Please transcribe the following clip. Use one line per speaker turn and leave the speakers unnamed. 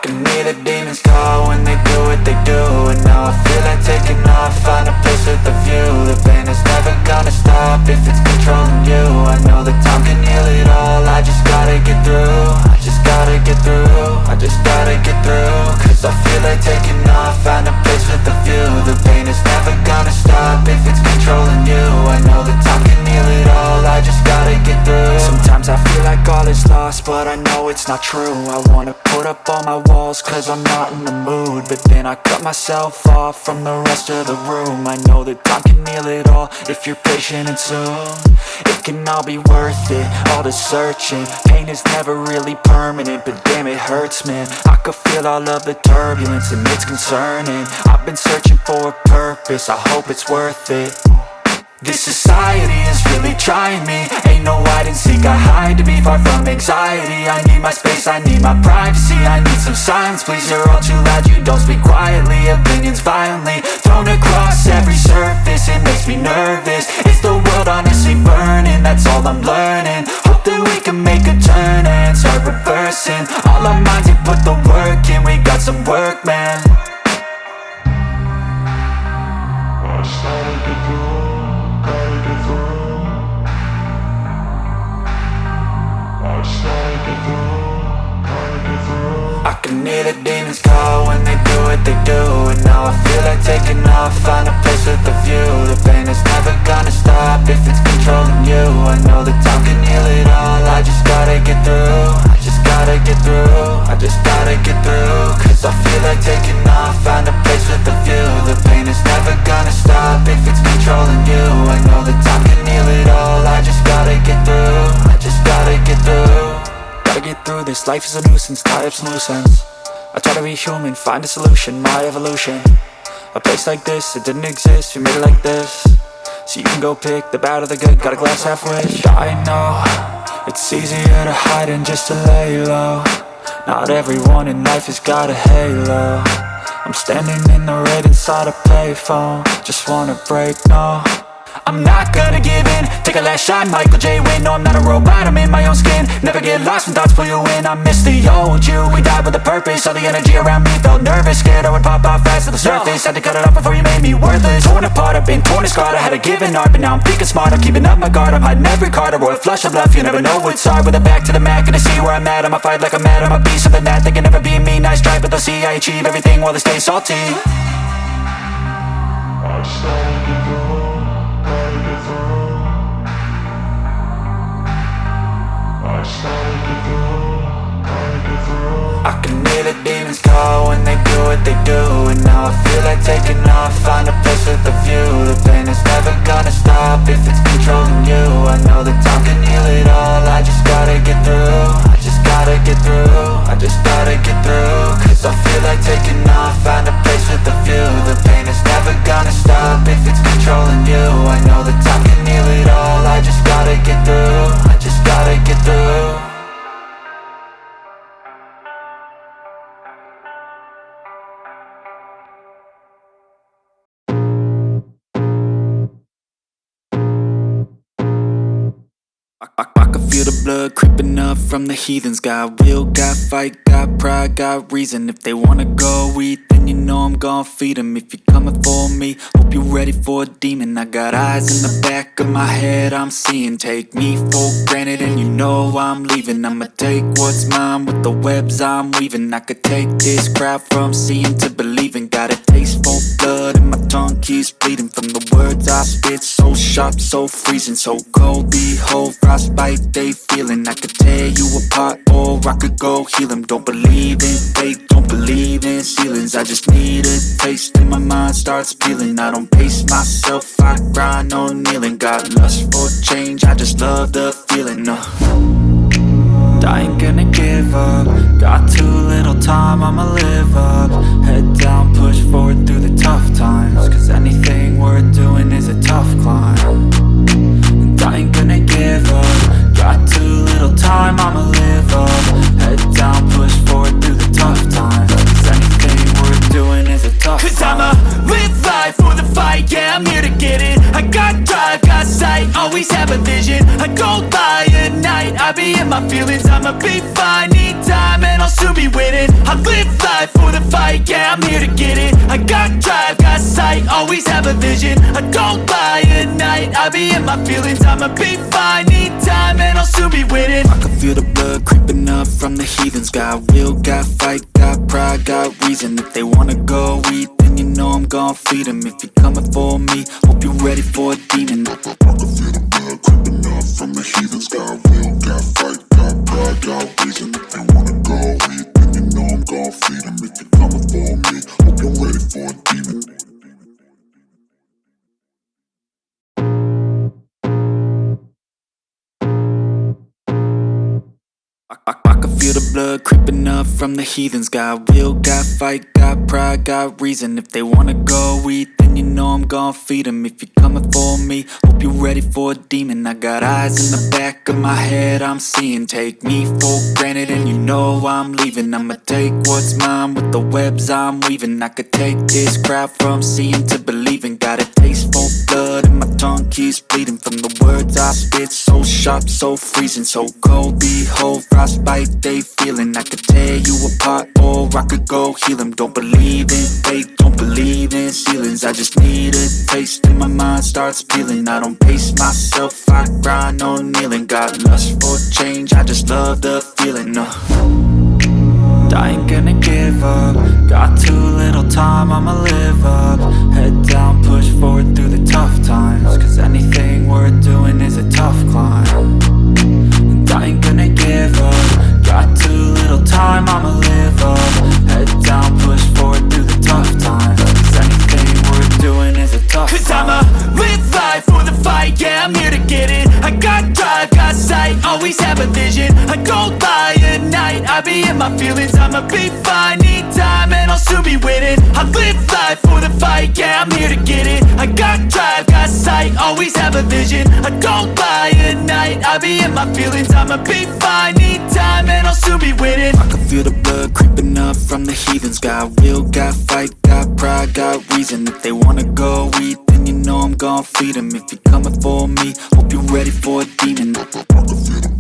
can hear the demons call when they do what they do. And now I feel like taking off, find a place with a view. The pain is never gonna stop if it's controlling you. I know that time can heal it all, I just gotta get through. I just gotta get through, I just gotta get through. Cause I feel like taking off, find a place with a view. The pain is never gonna stop if it's controlling you. I know that time can heal it all, I just gotta get through. Sometimes I feel like all is lost, but I know it's not true. I wanna put up all my walls cause I'm not in the mood, but then I cut myself off from the rest of the room. I know that time can heal it all if you're patient and soon. It can all be worth it, all the searching. Pain is never really permanent, but damn it hurts, man. I could feel all of the turbulence and it's concerning. I've been searching for a purpose, I hope it's worth it. This society is really trying me. Ain't no hide and seek, I hide to be far from anxiety. I need my space, I need my privacy. I need some silence, please, you're all too loud. You don't speak quietly, opinions violently thrown across every surface. It makes me nervous, it's the world honestly burning. That's all I'm learning, hope that we can make a turn and start reversing. All our minds and put the work in, we got some work, man. I started to do. I can hear the demons call when they do what they do. And now I feel like taking off, find a place with a view. The pain is never gonna stop if it's controlling you. I know that time can heal it all, I just gotta get through. I just gotta get through, I just gotta get through. Cause I feel like taking off, find a place with a view. The pain is never gonna stop if it's controlling you. I know that time can heal it all, I just gotta get through. I just gotta get through. Gotta get through this, life is a nuisance, tie up some loose ends. I try to be human, find a solution, my evolution. A place like this, it didn't exist, we made it like this. So you can go pick the bad or the good, got a glass halfway. I know, it's easier to hide than just to lay low. Not everyone in life has got a halo. I'm standing in the red inside a payphone, just wanna break, no. I'm not gonna give in, take a last shot, Michael J. Win. No, I'm not a robot, I'm in my own skin. Never get lost when thoughts pull you in. I miss the old you, we died with a purpose. All the energy around me felt nervous, scared I would pop off fast to the surface. Had to cut it off before you made me worthless. Torn apart, I've been torn and scarred. I had a given art, but now I'm thinking smart. I'm keeping up my guard, I'm hiding every card. A royal flush of love, you never know what's hard. With a back to the mat, gonna see where I'm at. I'ma fight like I'm mad, I'ma be something that they can never be me. Nice try, but they'll see I achieve everything while they stay salty. I started to go. I can hear the demons call when they do what they do. And now I feel like taking off, find a place with a view. The pain is never gonna stop if it's controlling you. I know that time can heal it all, I just gotta get through. I just gotta get through, I just gotta get through. Cause I feel like taking off, find a place with a view. The pain is never gonna stop if it's controlling you. I know that time can heal it all, I just gotta get through. I just gotta get through. I can feel the blood creeping up from the heathens. Got will, got fight, got pride, got reason. If they wanna go eat, then you know I'm gon' feed them. If you're coming for me, hope you're ready for a demon. I got eyes in the back of my head, I'm seeing. Take me for granted and you know I'm leaving. I'ma take what's mine with the webs I'm weaving. I could take this crowd from seeing to believing. Got a taste for blood and my tongue keeps bleeding. From the words I spit, so sharp, so freezing. So cold, behold, frostbite they feeling. I could tear you apart or I could go heal them. Don't believe in fate, don't believe in ceilings. I just need a taste and my mind starts peeling. I don't pace myself, I grind on kneeling. Got lust for change, I just love the feeling. I ain't gonna give up. Got too little time, I'ma live up. Head down, push forward through the tough times. Cause anything worth doing is a tough climb. And I ain't gonna give up. Got too little time, I'ma live up. Head down, push forward through the tough times. Cause anything worth doing is a tough climb. Cause I'ma live life for the fight, yeah, I'm here to get it. I got drive, got sight, always have a vision. I go by at night, I be in my feelings. I'ma be fine, need time and I'll I'll soon be winning. I live life for the fight, yeah, I'm here to get it. I got drive, got sight, always have a vision. I don't lie at night, I be in my feelings. I'ma be fine, need time, and I'll soon be winning.
I can feel the blood creeping up from the heathens. Got will, got fight, got pride, got reason. If they wanna go eat, then you know I'm gon' feed them. If you're coming for me, hope you're ready for a demon. I can feel the blood creeping up from the heathens. Got will, got fight, got pride, got reason. If they wanna go eat, then you know I'm gon' feed them. If you're coming for me, hope you're ready for a demon. I can feel the blood creeping up from the heathens. Got will, got fight, got pride, got reason. If they wanna go eat, then you know I'm gon' feed them. If you're coming for me, hope you're ready for a demon. I got eyes in the back of my head, I'm seeing. Take me for granted and you know I'm leaving. I'ma take what's mine with the webs I'm weaving. I could take this crowd from seeing to believing. Got a taste for blood and my tongue keeps bleeding. From the words I spit, so sharp, so freezing. So cold, behold, frostbite they feeling. I could tear you apart or I could go heal them. Don't believe in fate, don't believe in ceilings. I just need a taste and my mind starts peeling. I don't pace myself, I grind on kneeling. Got lust for change, I just love the feeling. I ain't gonna give up. Got too little time, I'ma live up. Head down, push forward through the tough times. Cause anything worth doing is a tough climb. And I ain't gonna give up. Got too little time, I'ma live up. Head down, push forward through the tough times. Cause anything worth doing is a tough climb. Cause I'ma live life for the fight, yeah, I'm here to get it. I got drive, got sight, always have a vision. I don't lie at night, I be in my feelings. I'ma be fine, need time, and I'll soon be winning. I live life for the fight, yeah, I'm here to get it. I got drive, got sight, always have a vision. I don't lie at night, I be in my feelings. I'ma be fine, need time, and I'll soon be winning. I can feel the blood creeping up from the heathens. Got will, got fight, got pride, got reason. If they wanna go eat, then you know I'm gon' feed them. If you're coming for me, hope you're ready for a demon. I can feel the